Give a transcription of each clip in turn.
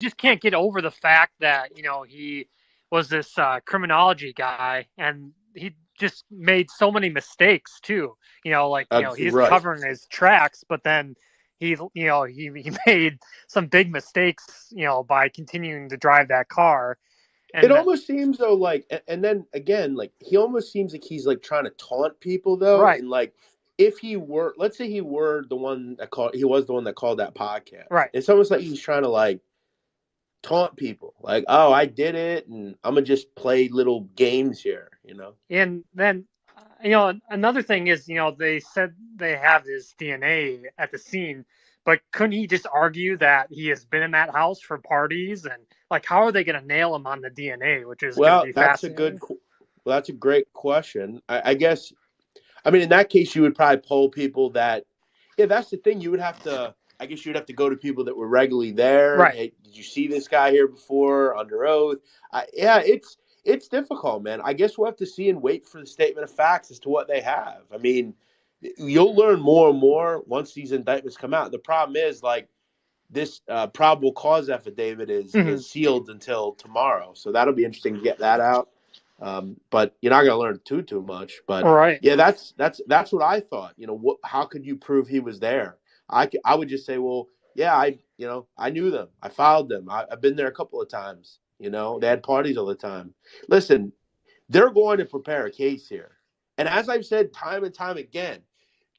just can't get over the fact that he was this criminology guy, and he just made so many mistakes too. Like he's Right. covering his tracks, but then he made some big mistakes by continuing to drive that car. It And almost seems though, like, and then again, like he almost seems like he's like trying to taunt people though, right, and like if he were, let's say he were the one that called, he was the one that called that podcast. right. It's almost like he's trying to like taunt people, like, oh, I did it, and I'm gonna just play little games here, you know? And then, another thing is, they said they have his DNA at the scene, but couldn't he just argue that he has been in that house for parties? And, like, how are they going to nail him on the DNA, which is going to Well, be fascinating? well, that's a great question. I guess, I mean, in that case, you would probably poll people that, yeah, that's the thing. You would have to, I guess you'd have to go to people that were regularly there. Right. Hey, did you see this guy here before under oath? Yeah, it's difficult, man. I guess we'll have to see and wait for the statement of facts as to what they have. I mean, you'll learn more and more once these indictments come out. The problem is, like, this probable cause affidavit Hmm. is sealed until tomorrow, so that'll be interesting to get that out. But you're not going to learn too much. But Right. yeah, that's what I thought. How could you prove he was there? I would just say, well, yeah, I knew them. I followed them. I've been there a couple of times. They had parties all the time. Listen, they're going to prepare a case here, and as I've said time and time again,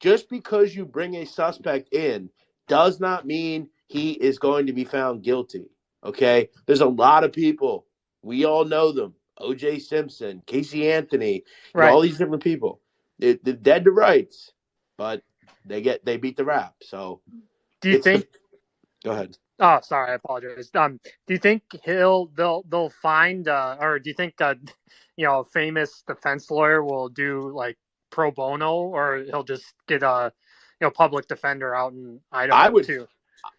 just because you bring a suspect in does not mean he is going to be found guilty. Okay, there's a lot of people, we all know them. O.J. Simpson, Casey Anthony, Right. all these different people. They're dead to rights, but they beat the rap. So Do you it's the think? go ahead. Oh, sorry, I apologize. Do you think they'll find, or do you think a famous defense lawyer will do like pro bono, or he'll just get a public defender out in I Idaho would too?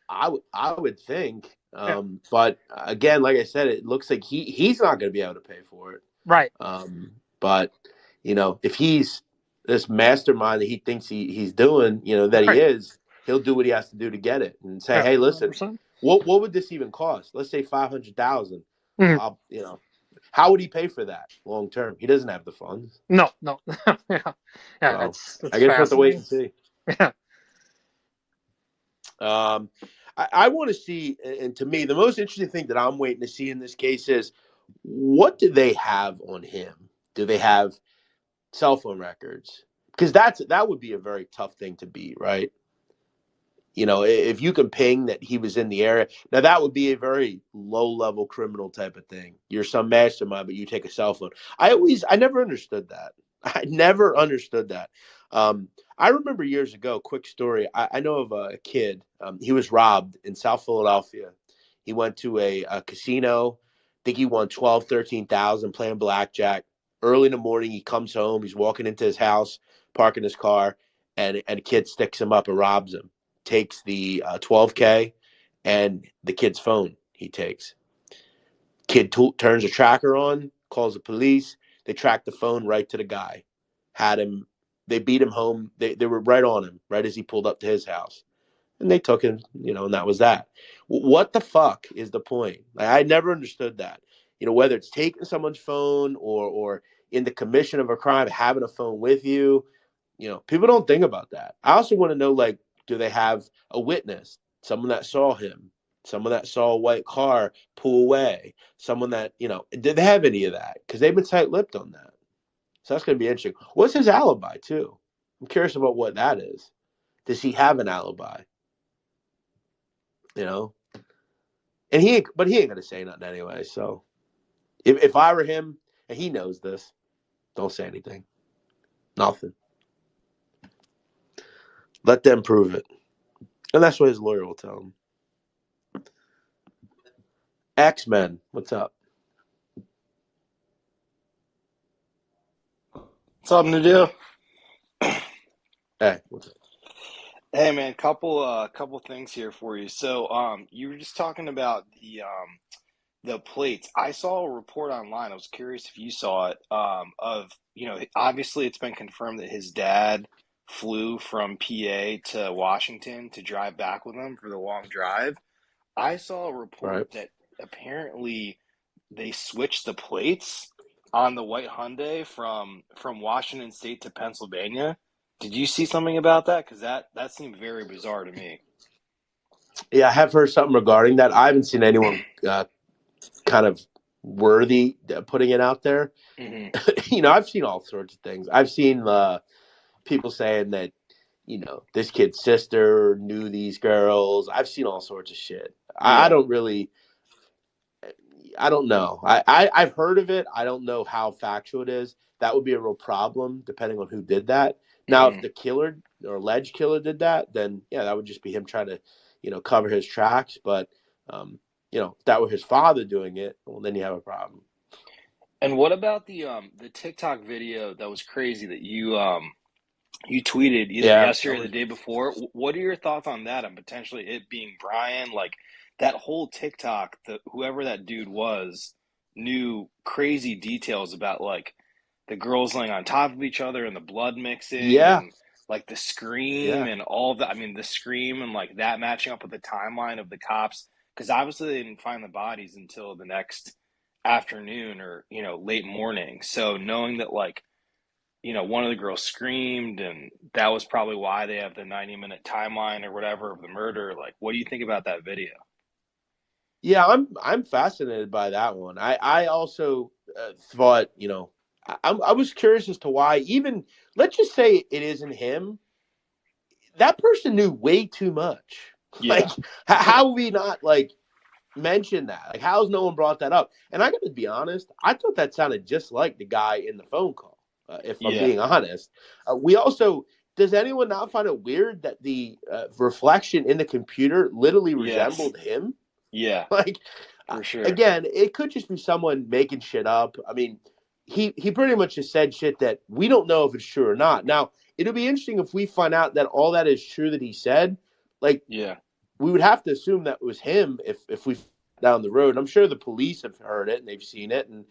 I would think, Yeah, but again, like I said, it looks like he's not going to be able to pay for it. right, But if he's this mastermind that he thinks he's doing, that he right, is, he'll do what he has to do to get it and say, yeah, hey, listen, 100%. what would this even cost? Let's say 500,000. Mhm. I'll, how would he pay for that long term? He doesn't have the funds. No, no, yeah, yeah, So I that's guess we'll have to wait fascinating. and see. Yeah, Um, I want to see, and to me, the most interesting thing that I'm waiting to see in this case is what do they have on him? Do they have cell phone records? Because that would be a very tough thing to beat, right? If you can ping that he was in the area, now that would be a very low level criminal type of thing. You're some mastermind, but you take a cell phone. I never understood that. I never understood that. I remember years ago, quick story. I know of a kid. He was robbed in South Philadelphia. He went to a casino. I think he won 12, 13,000 playing blackjack. Early in the morning, he comes home. He's walking into his house, parking his car, and a kid sticks him up and robs him, takes the 12K and the kid's phone he takes. Turns a tracker on, calls the police. They track the phone right to the guy. Had him, they beat him home. They were right on him, right as he pulled up to his house. And they took him, and that was that. What the fuck is the point? Like, I never understood that. Whether it's taking someone's phone or in the commission of a crime, having a phone with you, people don't think about that. I also want to know, like, do they have a witness, someone that saw him, someone that saw a white car pull away, someone that, did they have any of that? Because they've been tight lipped on that. So that's going to be interesting. What's his alibi, too? I'm curious about what that is. Does he have an alibi? You know, but he ain't going to say nothing anyway. So if I were him, and he knows this, don't say anything. Nothing. Let them prove it. And that's what his lawyer will tell him. X-Men, what's up? Something to do. Hey, what's up? Hey man, couple things here for you. So you were just talking about the plates. I saw a report online. I was curious if you saw it. Of obviously it's been confirmed that his dad flew from PA to Washington to drive back with him for the long drive. I saw a Right. report that apparently they switched the plates on the white Hyundai from Washington State to Pennsylvania. Did you see something about that? Because that seemed very bizarre to me. Yeah, I have heard something regarding that. I haven't seen anyone kind of worthy putting it out there. Hmm. I've seen all sorts of things. I've seen people saying that, this kid's sister knew these girls. I've seen all sorts of shit. I Yeah. don't really, I don't know. I've heard of it. I don't know how factual it is. That would be a real problem depending on who did that. Now, if Hmm. the killer or alleged killer did that, then yeah, that would just be him trying to, cover his tracks. But, if that were his father doing it, well, then you have a problem. And what about the TikTok video that was crazy that you tweeted either Yeah, that yesterday or the was. day before? What are your thoughts on that and potentially it being Brian? Like that whole TikTok, whoever that dude was, knew crazy details about like the girls laying on top of each other and the blood mixing Yeah, and like the scream yeah. and all of that. I mean, the scream and like that matching up with the timeline of the cops because obviously they didn't find the bodies until the next afternoon or late morning. So knowing that like one of the girls screamed and that was probably why they have the 90-minute timeline or whatever of the murder. Like, what do you think about that video? Yeah, I'm fascinated by that one. I also thought, I was curious as to why. Even let's just say it isn't him. That person knew way too much. Like, Yeah. how we not like mention that? Like, how's no one brought that up? And I got to be honest, I thought that sounded just like the guy in the phone call. If I'm Yeah. being honest, we also. Does anyone not find it weird that the reflection in the computer literally Yes. resembled him? Yeah, Like, for sure. again, it could just be someone making shit up. I mean, he pretty much just said shit that we don't know if it's true or not. Now, it'll be interesting if we find out that all that is true that he said. Like, Yeah. we would have to assume that was him if we down the road. I'm sure the police have heard it and they've seen it, and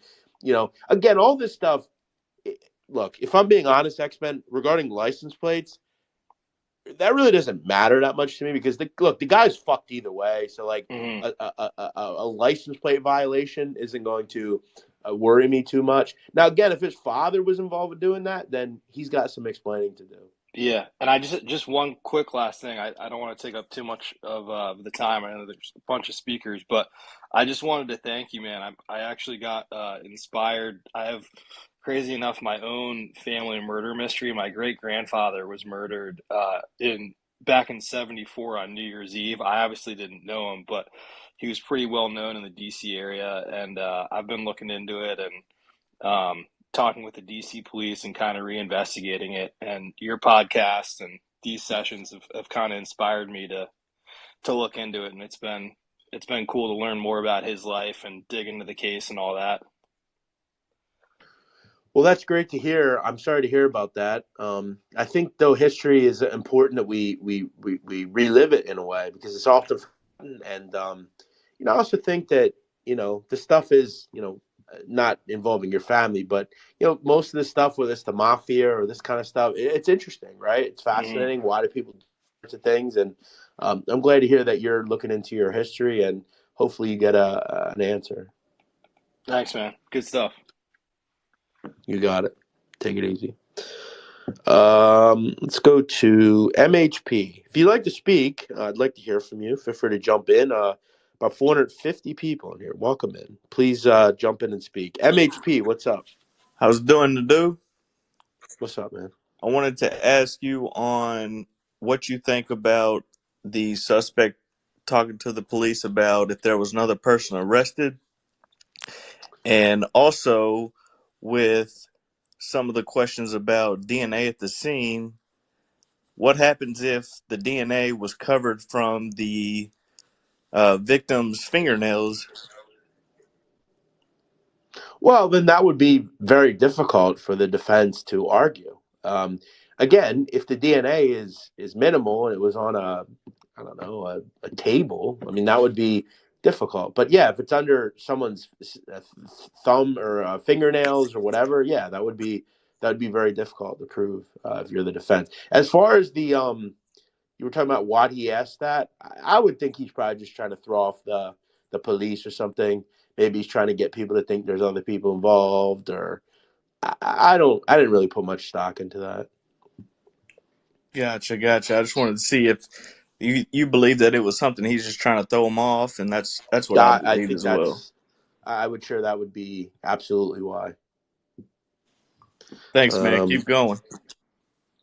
again, all this stuff. Look, if I'm being honest, X-Men regarding license plates, that really doesn't matter that much to me because the guy's fucked either way. So like Hmm. a license plate violation isn't going to worry me too much. Now again, if his father was involved with doing that, then he's got some explaining to do. Yeah, and I just one quick last thing. I don't want to take up too much of the time. I know there's a bunch of speakers, but I just wanted to thank you, man. I actually got inspired. I have, crazy enough, my own family murder mystery. My great grandfather was murdered in back in '74 on New Year's Eve. I obviously didn't know him, but he was pretty well known in the DC area, and I've been looking into it and talking with the DC police and kind of reinvestigating it. And your podcast and these sessions have kind of inspired me to look into it. And it's been cool to learn more about his life and dig into the case and all that. Well, that's great to hear. I'm sorry to hear about that. I think though history is important that we relive it in a way because it's often forgotten. And I also think that the stuff is not involving your family, but most of the stuff, whether it's the mafia or this kind of stuff, it's interesting, right? It's Hmm. fascinating. Why do people do sorts of things? And I'm glad to hear that you're looking into your history and hopefully you get an answer. Thanks, man. Good stuff. You got it. Take it easy. Let's go to MHP. If you'd like to speak, I'd like to hear from you. Feel free to jump in. About 450 people in here. Welcome in. Please jump in and speak. MHP, what's up? How's it doing to do? What's up, man? I wanted to ask you on what you think about the suspect talking to the police about if there was another person arrested, and also with some of the questions about DNA at the scene. What happens if the DNA was covered from the victim's fingernails? Well, then that would be very difficult for the defense to argue. Um, Again, if the DNA is minimal and it was on I don't know, a table, I mean, that would be difficult. But yeah, if it's under someone's thumb or fingernails or whatever, yeah, that would be very difficult to prove if you're the defense. As far as the you were talking about why he asked that. I would think he's probably just trying to throw off the police or something. Maybe he's trying to get people to think there's other people involved, or I didn't really put much stock into that. Gotcha. I just wanted to see if you believe that it was something he's just trying to throw him off, and that's what I I believe think as well. I would sure that would be absolutely why. Thanks, man. Keep going.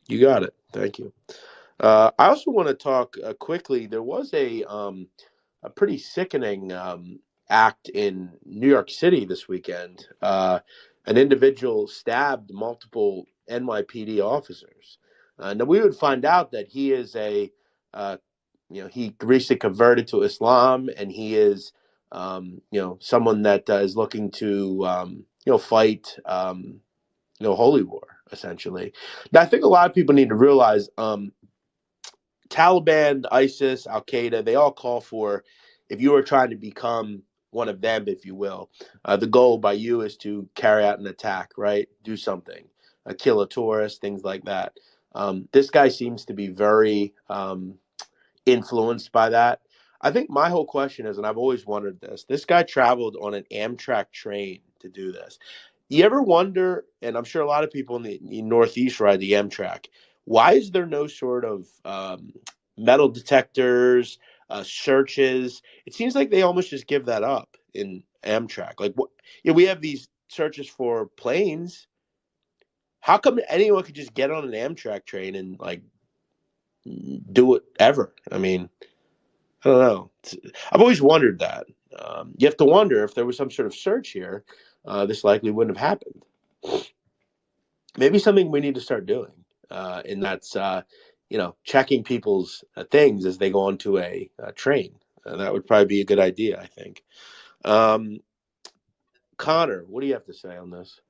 You got it. Thank you. I also want to talk quickly. There was a pretty sickening act in New York City this weekend. An individual stabbed multiple NYPD officers. Now we would find out that he is he recently converted to Islam, and he is, someone that is looking to, fight, holy war essentially. Now I think a lot of people need to realize. Taliban, ISIS, Al Qaeda, they all call for, if you are trying to become one of them, if you will, the goal by you is to carry out an attack, right? Do something, kill a tourist, things like that. This guy seems to be very influenced by that. I think my whole question is, and I've always wondered this guy traveled on an Amtrak train to do this. You ever wonder, and I'm sure a lot of people in the Northeast ride the Amtrak, why is there no sort of metal detectors, searches? It seems like they almost just give that up in Amtrak. Like, what? We have these searches for planes. How come anyone could just get on an Amtrak train and like do it ever? I mean, I don't know. I've always wondered that. You have to wonder if there was some sort of search here, this likely wouldn't have happened. Maybe something we need to start doing, and that's checking people's things as they go onto a train. That would probably be a good idea, I think. Connor, what do you have to say on this?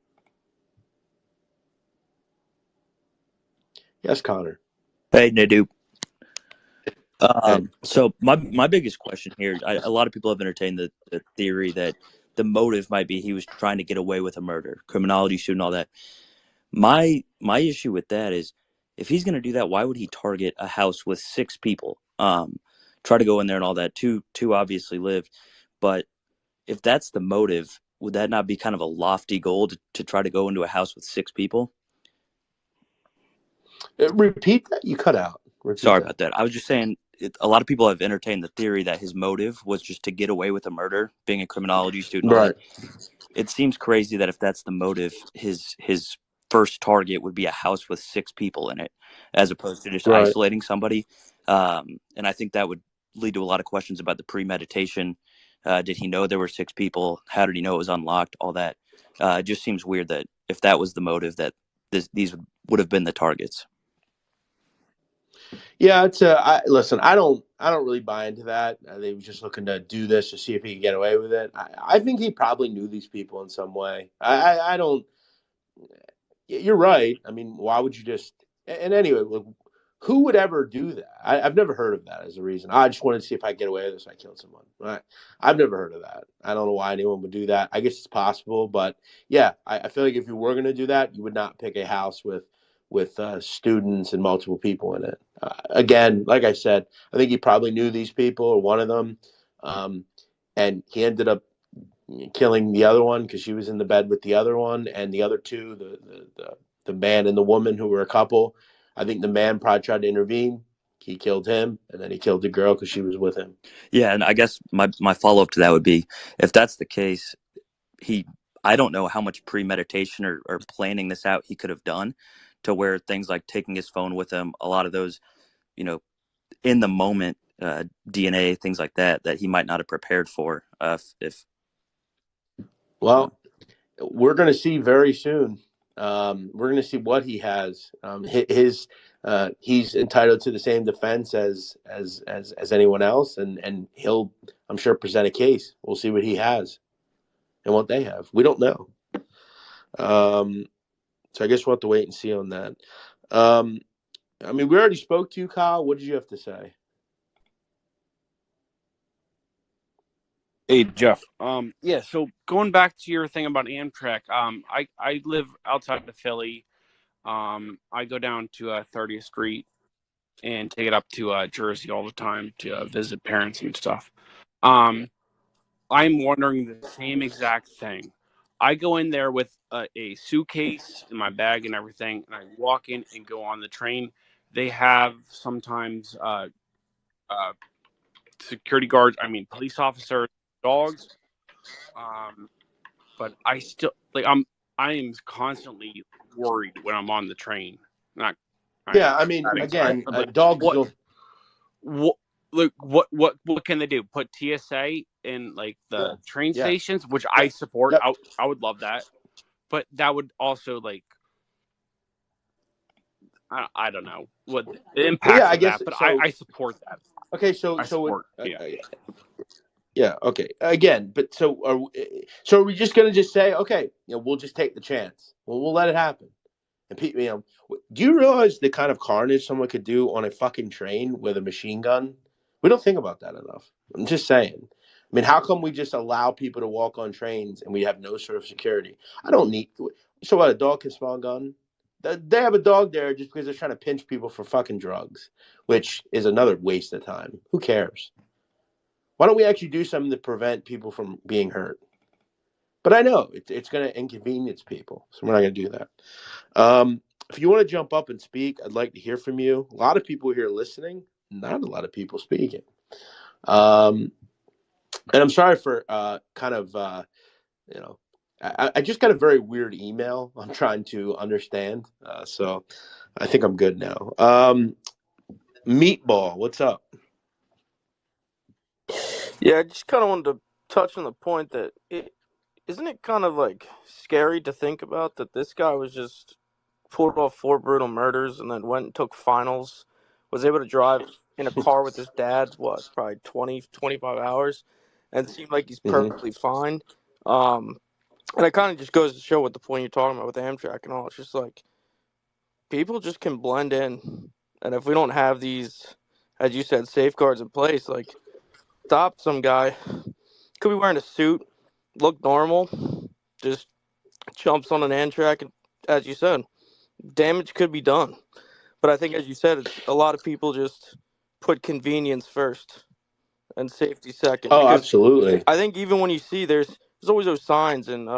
Yes, Connor. Hey, Nadeau. Hey, So my biggest question here, a lot of people have entertained the theory that the motive might be he was trying to get away with a murder, criminology student, all that. My issue with that is, if he's going to do that, why would he target a house with 6 people? Try to go in there and all that. Two obviously lived, but if that's the motive, would that not be kind of a lofty goal to try to go into a house with 6 people? Repeat that. You cut out. Sorry about that. I was just saying, a lot of people have entertained the theory that his motive was just to get away with a murder, being a criminology student, all Right. that. It seems crazy that if that's the motive, his first target would be a house with 6 people in it, as opposed to just isolating somebody. And I think that would lead to a lot of questions about the premeditation. Did he know there were 6 people? How did he know it was unlocked? All that. It just seems weird that if that was the motive, that these would have been the targets. Yeah, listen. I don't really buy into that. They were just looking to do this to see if he could get away with it. I think he probably knew these people in some way. I don't. You're right. I mean, why would you just? And anyway, look, who would ever do that? I've never heard of that as a reason. I just wanted to see if I could get away with this. I killed someone. I've never heard of that. I don't know why anyone would do that. I guess it's possible, but yeah, I feel like if you were going to do that, you would not pick a house with students and multiple people in it. Again, like I said, I think he probably knew these people or one of them, and he ended up killing the other one because she was in the bed with the other one, and the other two, the man and the woman who were a couple. I think the man probably tried to intervene. He killed him, and then he killed the girl because she was with him. Yeah, and I guess my follow up to that would be, if that's the case, I don't know how much premeditation or planning this out he could have done, to where things like taking his phone with him, a lot of those, in the moment DNA, things like that he might not have prepared for. Well, we're going to see very soon. We're going to see what he has. He's entitled to the same defense as anyone else, and he'll, I'm sure, present a case. We'll see what he has and what they have. We don't know. So I guess we'll have to wait and see on that. I mean, we already spoke to you, Kyle. What did you have to say? Hey, Jeff. Yeah, so going back to your thing about Amtrak, I live outside of Philly. I go down to 30th Street and take it up to Jersey all the time to visit parents and stuff. Um, I'm wondering the same exact thing. I go in there with a suitcase in my bag and everything, and I walk in and go on the train. They have sometimes uh, security guards, I mean, police officers, dogs. Um, but I still I am constantly worried when I'm on the train. Not, I Yeah, I mean, that again, exactly, but dogs what don't. what look what can they do? Put TSA in like Yeah, the train yeah, stations, which I yep, support. yep. I would love that, but that would also like I don't know what the Well, yeah, impacts I of guess that, but so. I support that. Okay, I support yeah. yeah, okay. Again, but so are we just gonna just say, okay, we'll just take the chance. Well, we'll let it happen. And people, do you realize the kind of carnage someone could do on a fucking train with a machine gun? We don't think about that enough. I'm just saying. I mean, how come we just allow people to walk on trains and we have no sort of security? I don't need. So what? A dog can smell a gun. They have a dog there just because they're trying to pinch people for fucking drugs, which is another waste of time. Who cares? Why don't we actually do something to prevent people from being hurt? But I know it's going to inconvenience people, so we're not going to do that. If you want to jump up and speak, I'd like to hear from you. A lot of people here listening, not a lot of people speaking. Um, and I'm sorry for kind of, you know, I just got a very weird email. I'm trying to understand. So I think I'm good now. Meatball, what's up? Yeah, I just kind of wanted to touch on the point that isn't it kind of like scary to think about that this guy was just pulled off 4 brutal murders and then went and took finals, was able to drive in a car with his dad, what, probably 20, 25 hours, and it seemed like he's Hmm. perfectly fine. And it kind of just goes to show what the point you're talking about with Amtrak and all. It's just like people just can blend in, and if we don't have these, as you said, safeguards in place, like stop some guy could be wearing a suit, look normal, just jumps on an Amtrak, and as you said, damage could be done. But I think, as you said, it's a lot of people just put convenience first and safety second. Oh, Because absolutely. I think even when you see there's always those signs in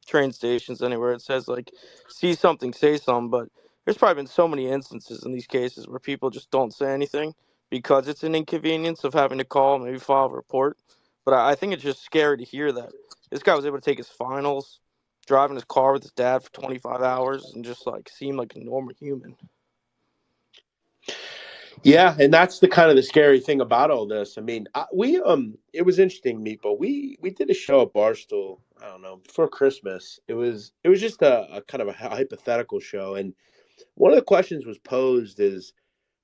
train stations anywhere it says like see something, say something. But there's probably been so many instances in these cases where people just don't say anything because it's an inconvenience of having to call, maybe file a report. But I think it's just scary to hear that this guy was able to take his finals, driving his car with his dad for 25 hours, and just like seem like a normal human. Yeah, and that's the kind of the scary thing about all this. I mean, it was interesting, Meatball. We did a show at Barstool. I don't know before Christmas. It was just a kind of a hypothetical show, and one of the questions was posed is,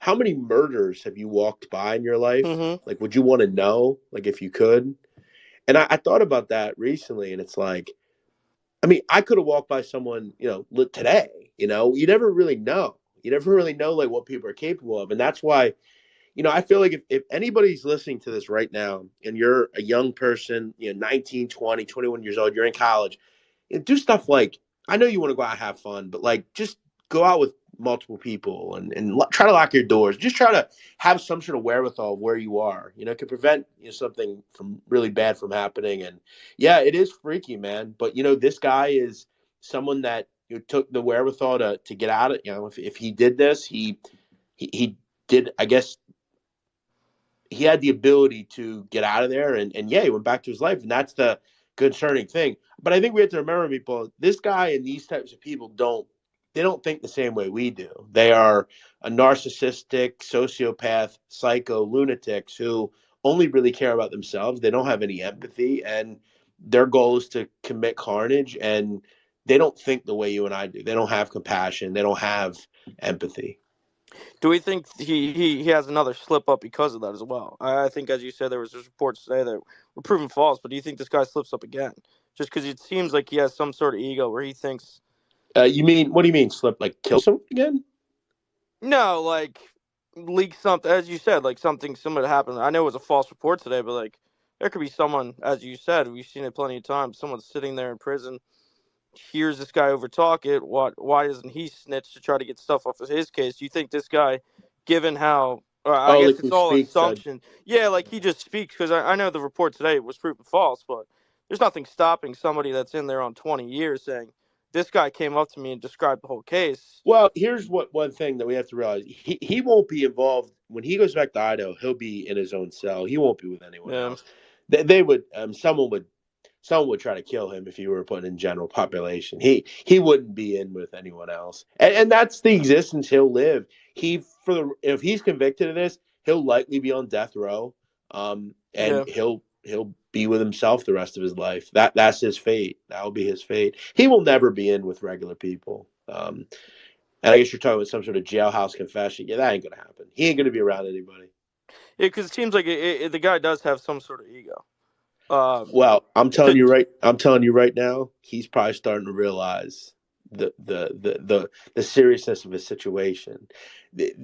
how many murders have you walked by in your life? Mm-hmm. Like, would you want to know? Like, if you could. And I thought about that recently, and it's like, I mean, I could have walked by someone, today. You never really know. You never really know like what people are capable of, and that's why I feel like if anybody's listening to this right now and you're a young person, 19, 20, 21 years old, you're in college, do stuff like, I know you want to go out and have fun, but like just go out with multiple people and try to lock your doors. Just try to have some sort of wherewithal of where you are. It can prevent something from really bad from happening. And yeah, it is freaky, man. But this guy is someone that took the wherewithal to get out of. If he did this, he did. I guess he had the ability to get out of there and yeah, he went back to his life. And that's the concerning thing. But I think we have to remember, people, this guy and these types of people don't think the same way we do. They are a narcissistic, sociopath, psycho lunatics who only really care about themselves. They don't have any empathy, and their goal is to commit carnage, and they don't think the way you and I do. They don't have compassion. They don't have empathy. Do we think he has another slip up because of that as well? I think, as you said, there was just reports today that were proven false. But do you think this guy slips up again? Just because it seems like he has some sort of ego where he thinks, What do you mean slip? Like kill someone again? no, like leak something, as you said, like something similar happened. I know it was a false report today, but like there could be someone, as you said, we've seen it plenty of times. Someone sitting there in prison hears this guy over talk it. Why doesn't he snitch to try to get stuff off of his case? Do you think this guy given how. I like guess who it's all speaks? assumption. Yeah, like he just speaks because I know the report today was proven false, but there's nothing stopping somebody that's in there on 20 years saying this guy came up to me and described the whole case. Well, here's one thing that we have to realize: he won't be involved when he goes back to Idaho. He'll be in his own cell. He won't be with anyone Yeah, else. They would someone would try to kill him if he were put in general population. He wouldn't be in with anyone else, and that's the existence he'll live. If he's convicted of this, he'll likely be on death row, and yeah. he'll be with himself the rest of his life. That's his fate. That will be his fate. He will never be in with regular people. And I guess you're talking about some sort of jailhouse confession. Yeah, that ain't gonna happen. He ain't gonna be around anybody. Yeah, because it seems like the guy does have some sort of ego. Um, Well, to, I'm telling you right now, he's probably starting to realize the seriousness of his situation.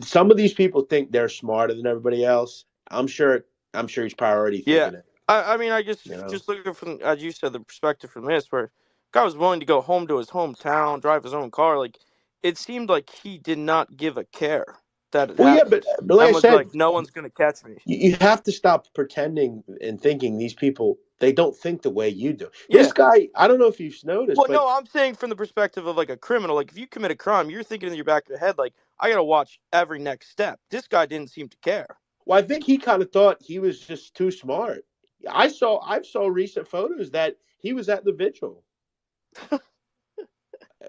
Some of these people think they're smarter than everybody else. I'm sure he's probably already yeah, thinking it. I mean, I guess You know. just looking from, as you said, the perspective from this, where guy was willing to go home to his hometown, drive his own car. Like it seemed like he did not give a care that it Well, yeah, happened, but like I and was said, like, no one's gonna catch me. you have to stop pretending and thinking these people they don't think the way you do. This Yeah. guy, I don't know if you've noticed, Well, but no, I'm saying from the perspective of like a criminal. Like if you commit a crime, you're thinking in your back of your head, like I gotta watch every next step. This guy didn't seem to care. well, I think he kind of thought he was just too smart. I saw recent photos that he was at the vigil.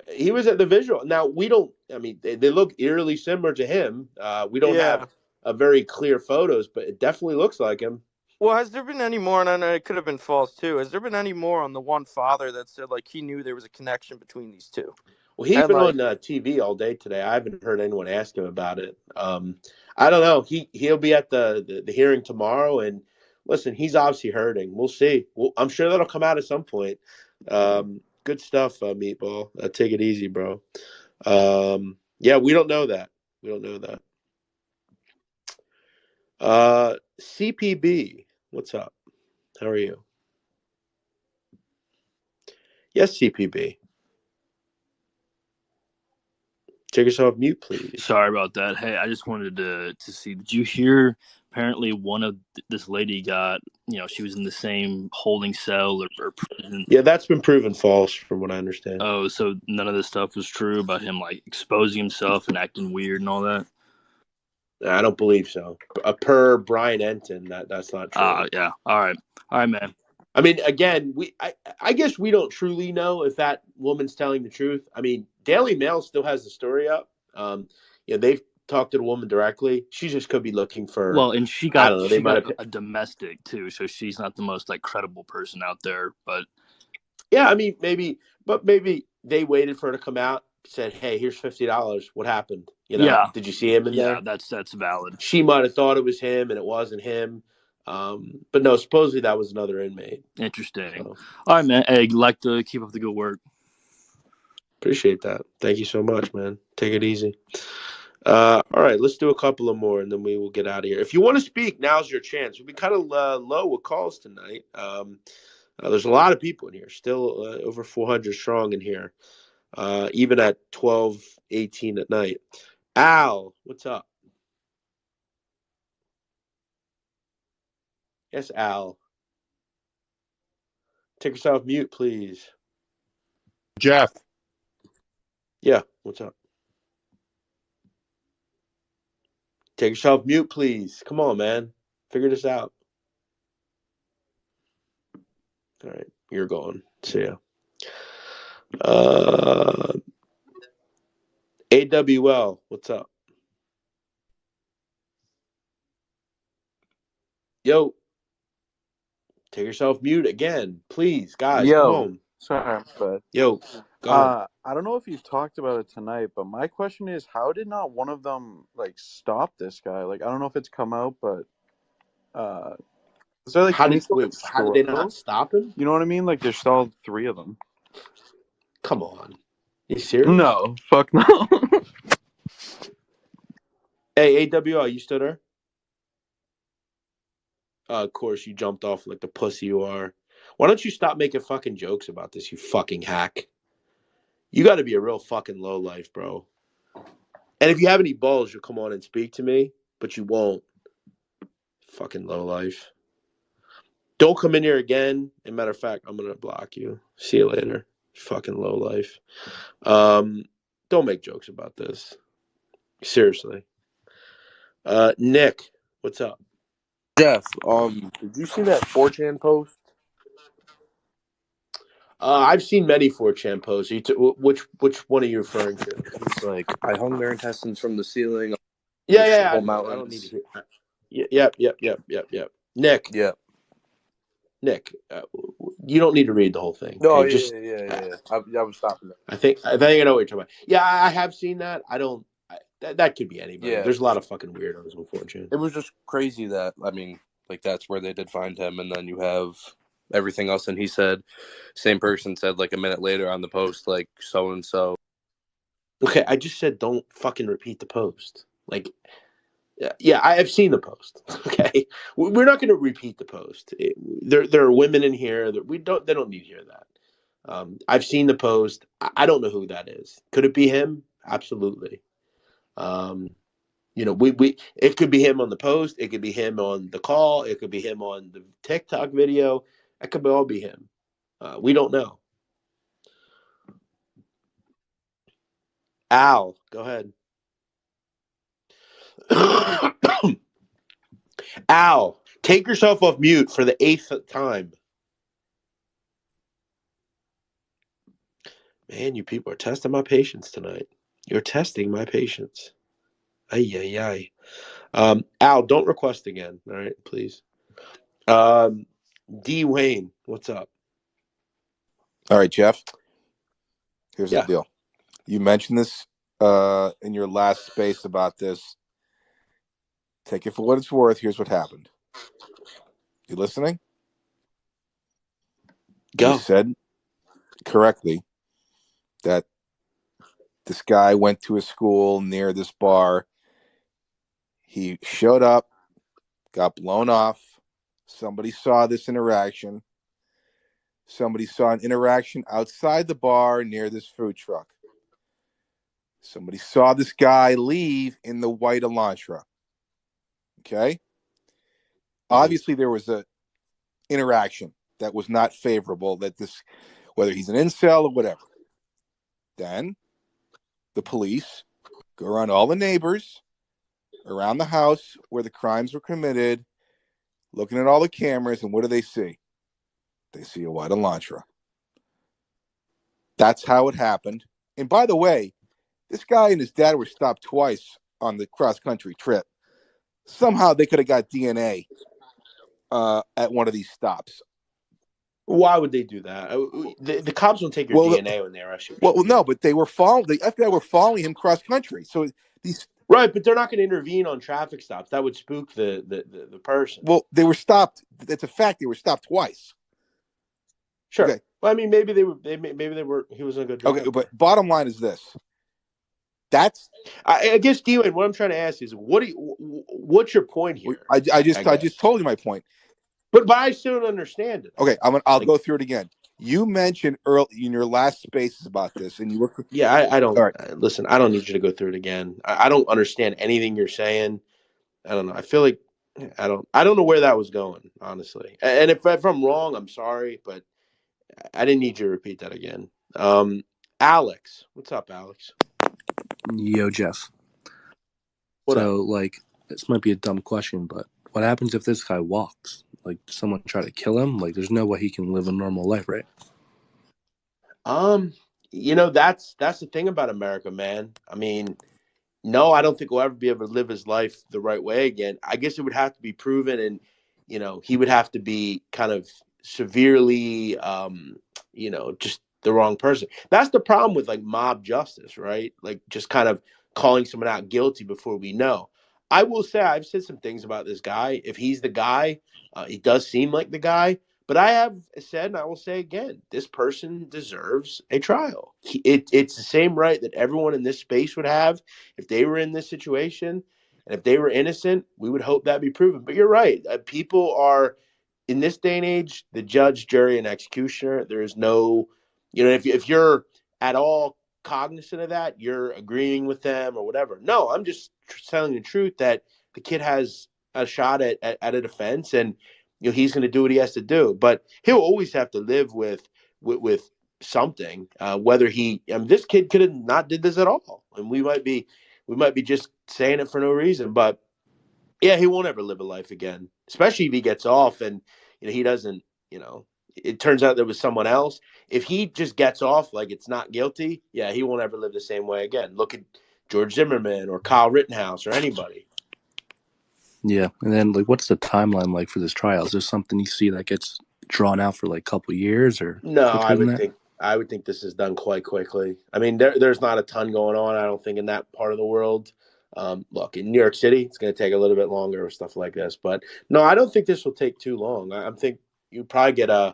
He was at the vigil. Now we don't. I mean, they look eerily similar to him. We don't have Yeah. a very clear photos, but it definitely looks like him. Well, has there been any more? And I know it could have been false too. Has there been any more on the one father that said like he knew there was a connection between these two? Well, he's And been like, on TV all day today. I haven't heard anyone ask him about it. I don't know. He'll be at the hearing tomorrow, and listen, he's obviously hurting. We'll see. I'm sure that'll come out at some point. Good stuff, Meatball. Take it easy, bro. Yeah, we don't know that. We don't know that. CPB, what's up? How are you? Yes, CPB. Take yourself mute, please. Sorry about that. Hey, I just wanted to see. Did you hear? Apparently, one of this lady got. She was in the same holding cell or prison. Yeah, that's been proven false, from what I understand. Oh, so none of this stuff was true about him like exposing himself and acting weird and all that. I don't believe so. Per Brian Enton, that's not true. Yeah. All right, man. I mean, again, I guess we don't truly know if that woman's telling the truth. I mean, Daily Mail still has the story up. They've talked to the woman directly. She just could be looking for. Well, and she I got don't know. They might have. a domestic too, so she's not the most like credible person out there. But Yeah, I mean, maybe they waited for her to come out. Said, "Hey, here's $50. What happened? Yeah. Did you see him in there?" Yeah, that's valid. She might have thought it was him, and it wasn't him. But no, supposedly that was another inmate. Interesting. So, all right, man. Hey, like to keep up the good work. Appreciate that. Thank you so much, man. Take it easy. All right, let's do a couple of more, and then we will get out of here. If you want to speak, now's your chance. We've been kind of low with calls tonight. There's a lot of people in here, still over 400 strong in here, even at 12:18 at night. Al, what's up? Yes, Al. Take yourself mute, please. Jeff. Yeah, what's up? Take yourself mute, please. Come on, man. Figure this out. All right, you're going. See ya. AWL, what's up? Yo, take yourself mute again, please, guys. Come Yo, on. sorry, I'm bad. Yo, go ahead. I don't know if you've talked about it tonight, but my question is, how did not one of them like stop this guy? Like, I don't know if it's come out, but is there like any sort of How did they not struggle? stop him? You know what I mean? Like, there's still three of them. Come on, you serious? No, fuck no. Hey, AWL, you still there? Of course, you jumped off like the pussy you are. Why don't you stop making fucking jokes about this, you fucking hack? You got to be a real fucking lowlife, bro. And if you have any balls, you'll come on and speak to me, but you won't. Fucking low life. Don't come in here again. As a matter of fact, I'm gonna block you. See you later. Fucking low life. Don't make jokes about this. Seriously. Nick, what's up? Jeff, did you see that 4chan post? I've seen many 4chan posts. Which one are you referring to? It's like I hung their intestines from the ceiling. Yeah. Whole I don't need to mountains. hear. Yep. Nick, Yeah. you don't need to read the whole thing. No, Okay? yeah. I was stopping there. I think I know what you're talking about. Yeah, I have seen that. I don't. That could be anybody. Yeah. There's a lot of fucking weirdos on 4chan. It was just crazy that like that's where they did find him, and then you have everything else. And he said, same person said like a minute later on the post, like so and so. Okay, I just said don't fucking repeat the post. Like, yeah, I have seen the post. Okay, we're not going to repeat the post. There are women in here that they don't need to hear that. I've seen the post. I don't know who that is. Could it be him? Absolutely. We it could be him on the post. It could be him on the call. It could be him on the TikTok video. It could all be him. We don't know. Al, go ahead. Al, take yourself off mute for the 8th time. Man, you people are testing my patience tonight. You're testing my patience. Ay. Al, don't request again. All right, please. D. Wayne, what's up? All right, Jeff. Here's Yeah. the deal. You mentioned this in your last space about this. Take it for what it's worth. Here's what happened. You listening? Go. You said correctly that this guy went to a school near this bar. He showed up, got blown off. Somebody saw this interaction. Somebody saw an interaction outside the bar near this food truck. Somebody saw this guy leave in the white Elantra. Okay? Obviously, there was a interaction that was not favorable, that this, whether he's an incel or whatever. Then the police go around all the neighbors around the house where the crimes were committed, looking at all the cameras, and what do they see? They see a white Elantra. That's how it happened. And by the way, this guy and his dad were stopped twice on the cross-country trip. Somehow they could have got DNA at one of these stops. Why would they do that? The cops don't take your DNA when they arrest you. Well, no, but they were following. The FBI were following him cross-country. So these. Right, but they're not going to intervene on traffic stops. That would spook the person. Well, they were stopped. It's a fact. They were stopped twice. Sure. Okay. Well, I mean, maybe they were. He was a good driver. Okay, but bottom line is this. I guess, D-Wayne, what I'm trying to ask is, what's your point here? I just told you my point. But I still don't understand it. Okay, I'll go through it again. You mentioned early in your last spaces about this, and you were. Yeah, I don't. All right. Listen, I don't need you to go through it again. I don't understand anything you're saying. I don't know. I feel like I don't know where that was going, honestly. And if I'm wrong, I'm sorry, but I didn't need you to repeat that again. Alex, what's up, Alex? Yo, Jeff. What so, up? This might be a dumb question, but what happens if this guy walks? Like, someone try to kill him? Like, there's no way he can live a normal life, right? That's the thing about America, man. I mean, no, I don't think we'll ever be able to live his life the right way again. I guess it would have to be proven, and he would have to be kind of severely, just the wrong person. That's the problem with like mob justice, right? Like just kind of calling someone out guilty before we know. I will say I've said some things about this guy. If he's the guy, he does seem like the guy. But I have said, and I will say again, this person deserves a trial. It's the same right that everyone in this space would have if they were in this situation. And if they were innocent, we would hope that be proven. But you're right. People are, in this day and age, the judge, jury, and executioner. There is no, if you're at all cognizant of that, you're agreeing with them or whatever. No, I'm just telling the truth that the kid has a shot at a defense, and he's going to do what he has to do. But he'll always have to live with something. Whether this kid could have not did this at all, and we might be just saying it for no reason. But yeah, he won't ever live a life again, especially if he gets off and he doesn't. It turns out there was someone else. If he just gets off like it's not guilty, yeah, he won't ever live the same way again. Look at George Zimmerman or Kyle Rittenhouse or anybody. Yeah, and then what's the timeline like for this trial? Is there something you see that gets drawn out for a couple years or No, quicker than that? I would think this is done quite quickly. I mean, there's not a ton going on, I don't think, in that part of the world. Look, in New York City, it's going to take a little bit longer or stuff like this. But no, I don't think this will take too long. I think you probably get an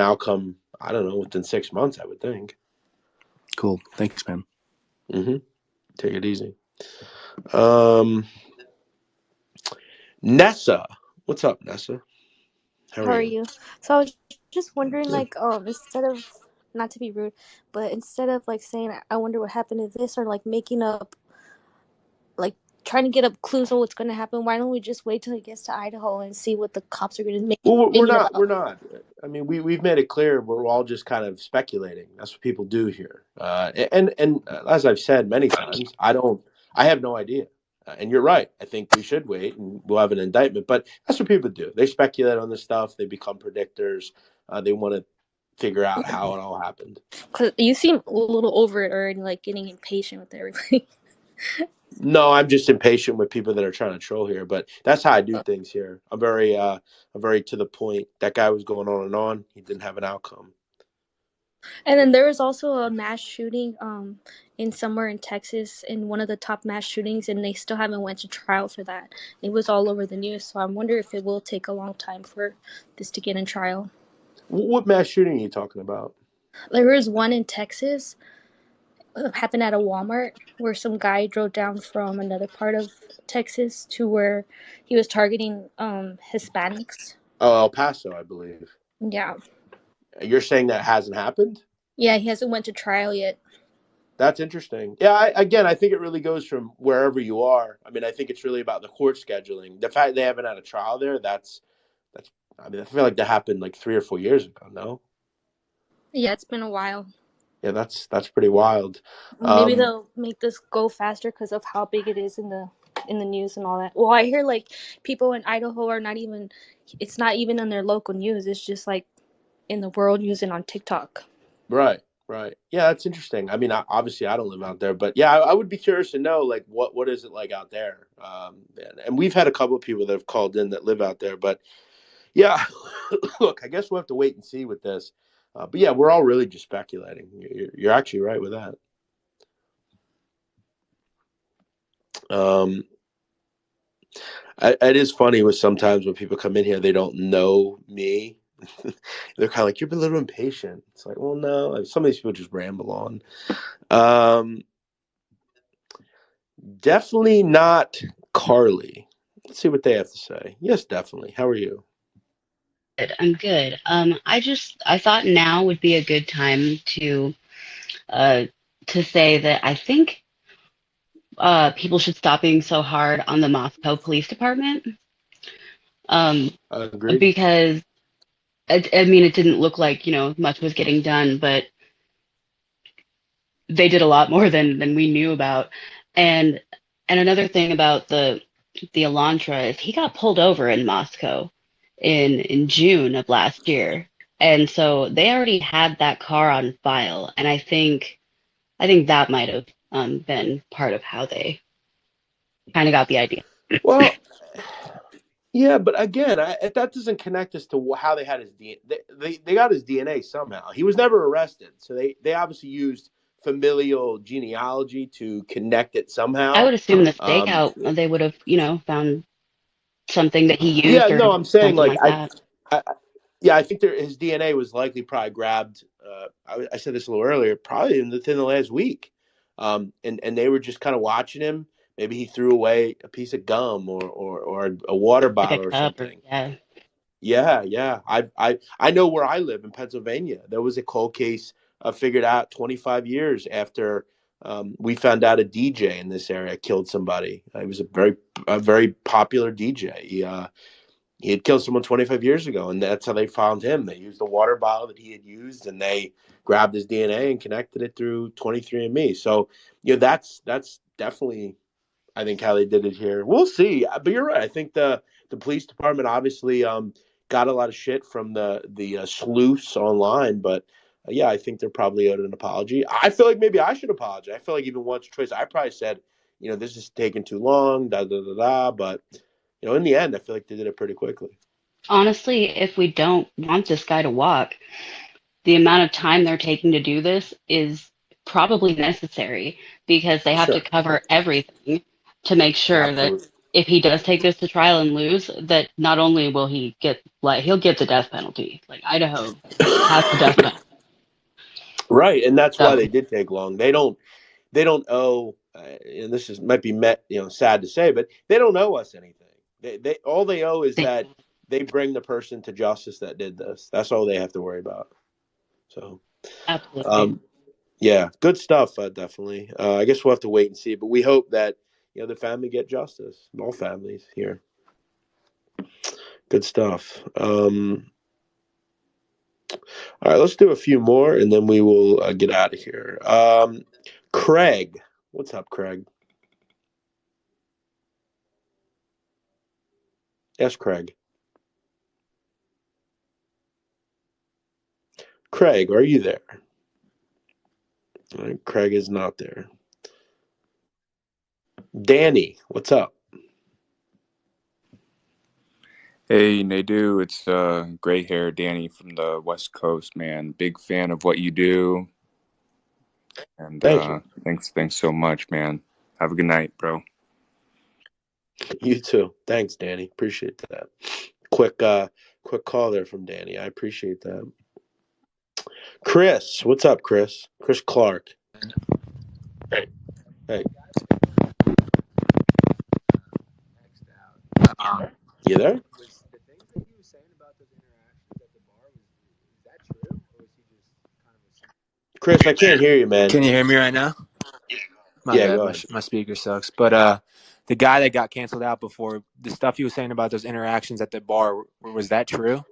outcome. I don't know, within 6 months, I would think. Cool. Thanks, man. Mm-hmm. Take it easy. Nessa, what's up, Nessa? How How are are you? you? So I was just wondering, Good. instead of, not to be rude, but instead of saying I wonder what happened to this, or making up, like trying to get up clues on what's going to happen, why don't we just wait till it gets to Idaho and see what the cops are going to make Well, we're thinking not. about? We're not. I mean, we've made it clear we're all just kind of speculating. That's what people do here. And as I've said many times, I have no idea. And you're right. I think we should wait, and we'll have an indictment. But that's what people do. They speculate on this stuff. They become predictors. They want to figure out how it all happened. Because you seem a little over it already, getting impatient with everything. No, I'm just impatient with people that are trying to troll here. But that's how I do things here. I'm very to the point. That guy was going on and on. He didn't have an outcome. And then there was also a mass shooting in somewhere in Texas, in one of the top mass shootings, and they still haven't went to trial for that. It was all over the news, so I wonder if it will take a long time for this to get in trial. What mass shooting are you talking about? There was one in Texas, happened at a Walmart, where some guy drove down from another part of Texas to where he was targeting Hispanics. Oh, El Paso, I believe. Yeah. You're saying that hasn't happened? Yeah, he hasn't went to trial yet. That's interesting. Yeah, I think it really goes from wherever you are. I mean, I think it's really about the court scheduling. The fact they haven't had a trial there, that's. I mean, I feel like that happened 3 or 4 years ago. No. Yeah, it's been a while. Yeah, that's pretty wild. Maybe they'll make this go faster because of how big it is in the news and all that. Well, I hear people in Idaho are not even. It's not even on their local news. It's just in the world news and on TikTok. Right. Yeah, that's interesting. I mean, obviously, I don't live out there, but yeah, I would be curious to know what is it like out there. And we've had a couple of people that have called in that live out there, but yeah, look, I guess we'll have to wait and see with this. But yeah, we're all really just speculating. You're actually right with that. It is funny with sometimes when people come in here, they don't know me. They're kind of like, you're a little impatient. It's like, well, no, some of these people just ramble on. Definitely not Carly. Let's see what they have to say. Yes, definitely. How are you? Good. I'm good. I thought now would be a good time uh to say that I think people should stop being so hard on the Moscow Police Department. Agreed. Because I mean it didn't look like, much was getting done, but they did a lot more than we knew about. And another thing about the Elantra is he got pulled over in Moscow in June of last year. And so they already had that car on file, and I think that might have been part of how they kind of got the idea. Well, yeah, but again, that doesn't connect us to how they had his DNA. They got his DNA somehow. He was never arrested, so they obviously used familial genealogy to connect it I somehow. would assume the stakeout they would have, found something that he Yeah, used no, or I'm saying something like that. I yeah, I think his DNA was likely probably grabbed. I said this a little earlier, probably within the last week, and they were just kind of watching him. Maybe he threw away a piece of gum or a water Like a bottle or cup or something. yeah. Yeah. I know where I live in Pennsylvania. There was a cold case figured out 25 years after we found out a DJ in this area killed somebody. He was a very popular DJ. He had killed someone 25 years ago, and that's how they found him. They used the water bottle that he had used, and they grabbed his DNA and connected it through 23andMe. So, that's definitely, I think, how they did it here. We'll see, but you're right. I think the police department obviously got a lot of shit from the sleuths online, but yeah, I think they're probably owed an apology. I feel like maybe I should apologize. I feel like even once or twice, I probably said, this is taking too long, da da da da. But in the end, I feel like they did it pretty quickly. Honestly, if we don't want this guy to walk, the amount of time they're taking to do this is probably necessary because they have to Sure, cover everything to make sure that absolutely. if he does take this to trial and lose, that not only will he get he'll get the death penalty. Like Idaho has the death penalty. Right, and that's why So they did take long. They don't owe, and this might be sad to say, but they don't owe us anything. They all they owe is they, that they bring the person to justice that did this. That's all they have to worry about. So, absolutely. um, yeah, good stuff. Definitely. I guess we'll have to wait and see, but we hope that the family get justice. All families here. Good stuff. All right, let's do a few more, and then we will get out of here. Craig, what's up, Craig? Yes, Craig. Craig, are you there? All right, Craig is not there. Danny, what's up? Hey, Nadu, it's gray hair Danny from the West Coast, man. Big fan of what you do, and Thank you. thanks so much, man. Have a good night, bro. You too. Thanks, Danny. Appreciate that. Quick call there from Danny. I appreciate that. Chris, what's up, Chris? Chris Clark. Hey, you there? Was the things that he was saying about those interactions at the bar, is that true, or was he just kind of Chris, I can't hear you, man. Can you hear me right now? My Yeah, bad, go my ahead. my speaker sucks. But the guy that got canceled out before, the stuff he was saying about those interactions at the bar, was that true?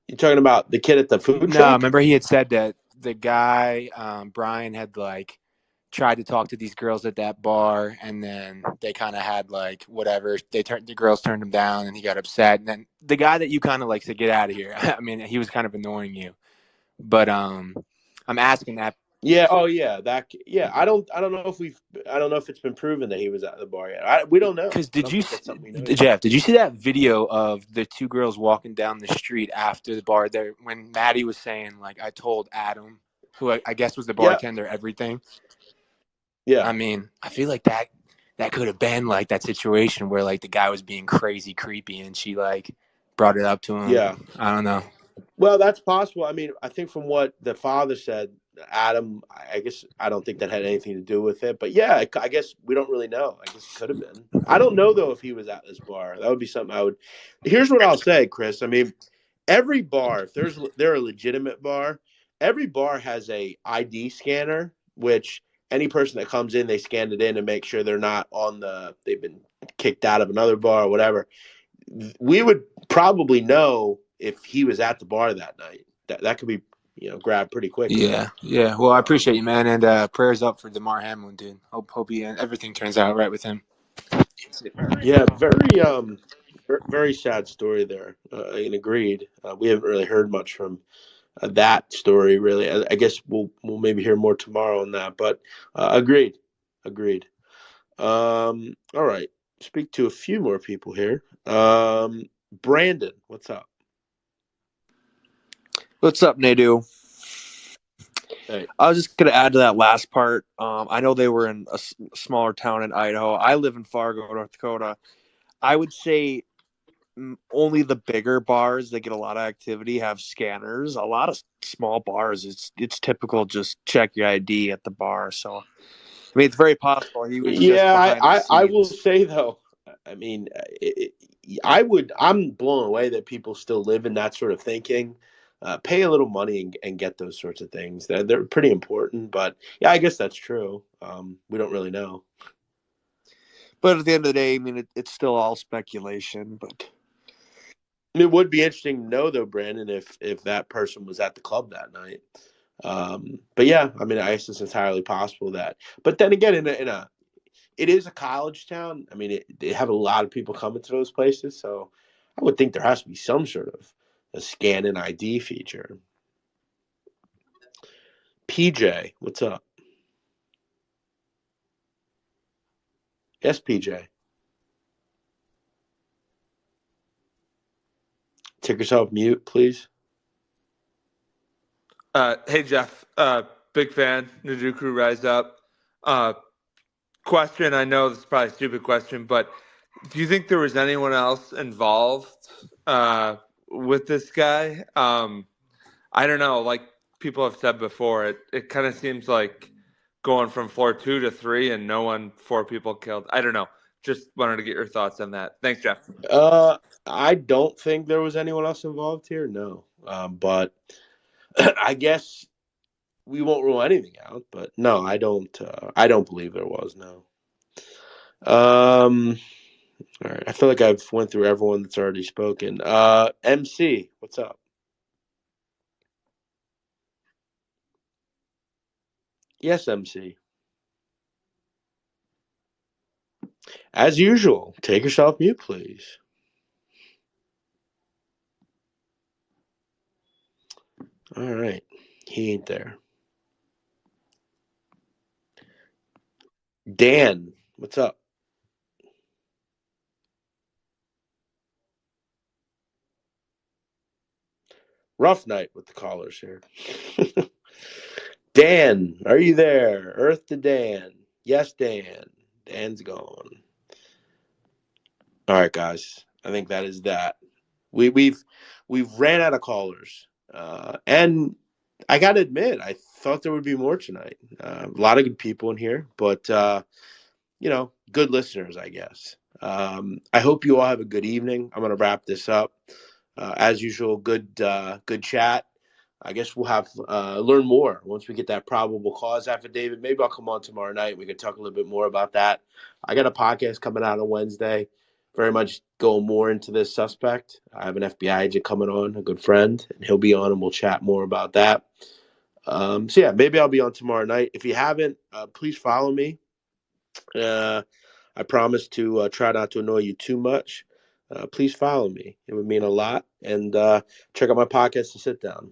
You talking about the kid at the food No, truck? remember he had said that the guy Brian had tried to talk to these girls at that bar, and then they kind of had whatever. The girls turned him down, and he got upset. And then the guy that you kind of said, "Get out of here." I mean, he was kind of annoying you, but I'm asking that Yeah. Oh, yeah. Yeah. I don't know if it's been proven that he was at the bar yet. We don't know. because I don't think that's something we know yet. Jeff, did you see that video of the two girls walking down the street after the bar there when Maddie was saying I told Adam, who I guess was the Yeah. bartender, everything? Yeah. I mean, I feel like that could have been that situation where the guy was being crazy creepy and she brought it up to him. Yeah. I don't know. Well, that's possible. I mean, I think from what the father said, Adam, I guess I don't think that had anything to do with it. But yeah, I guess we don't really know. I guess it could have been. I don't know, though, if he was at this bar. That would be something I would. Here's what I'll say, Chris. I mean, every bar, if they're a legitimate bar, every bar has a ID scanner, which any person that comes in, they scan it in and make sure they've been kicked out of another bar or whatever. We would probably know if he was at the bar that night. That could be grabbed pretty quickly. Yeah. Well, I appreciate you, man, and prayers up for Damar Hamlin, dude. Hope everything turns out right with him. Yeah, very sad story there. And agreed. We haven't really heard much from that story, really. I guess we'll maybe hear more tomorrow on that. But agreed. All right. Speak to a few more people here. Brandon, what's up? What's up, Nadu? Hey. I was just going to add to that last part. I know they were in a smaller town in Idaho. I live in Fargo, North Dakota. I would say only the bigger bars that get a lot of activity have scanners. A lot of small bars, it's typical just check your ID at the bar. So, I mean, it's very possible he was just behind the I will scenes. say though, I mean, I'm blown away that people still live in that sort of thinking. pay a little money and get those sorts of things. They're pretty important, but yeah, I guess that's true. We don't really know. But at the end of the day, I mean, it's still all speculation. But it would be interesting to know, though, Brandon, if that person was at the club that night. But yeah, I mean, I guess it's entirely possible that. But then again, it is a college town. I mean, they have a lot of people coming to those places, so I would think there has to be some sort of a scan and ID feature. PJ, what's up? Yes, PJ. Take yourself mute, please. Hey, Jeff. Big fan. Najuku Rise Up. Question. I know this is probably a stupid question, but do you think there was anyone else involved with this guy? I don't know. Like people have said before, it kind of seems like going from floor 2 to 3 and 4 people killed. I don't know. Just wanted to get your thoughts on that. Thanks, Jeff. I don't think there was anyone else involved here. No, but I guess we won't rule anything out. But no, I don't. I don't believe there was. No. All right. I feel like I've went through everyone that's already spoken. MC, what's up? Yes, MC. As usual, take yourself mute, please. All right. He ain't there. Dan, what's up? Rough night with the callers here. Dan, are you there? Earth to Dan. Yes, Dan. Dan's gone. All right, guys. I think that is that. We've ran out of callers, and I got to admit, I thought there would be more tonight. A lot of good people in here, but good listeners, I guess. I hope you all have a good evening. I'm going to wrap this up. As usual, good chat. I guess we'll have learn more once we get that probable cause affidavit. Maybe I'll come on tomorrow night. We can talk a little bit more about that. I got a podcast coming out on Wednesday. Very much go more into this suspect. I have an FBI agent coming on, a good friend, and he'll be on, and we'll chat more about that. So yeah, maybe I'll be on tomorrow night. If you haven't, please follow me. I promise to try not to annoy you too much. Please follow me. It would mean a lot. And check out my podcast, The Sit Down.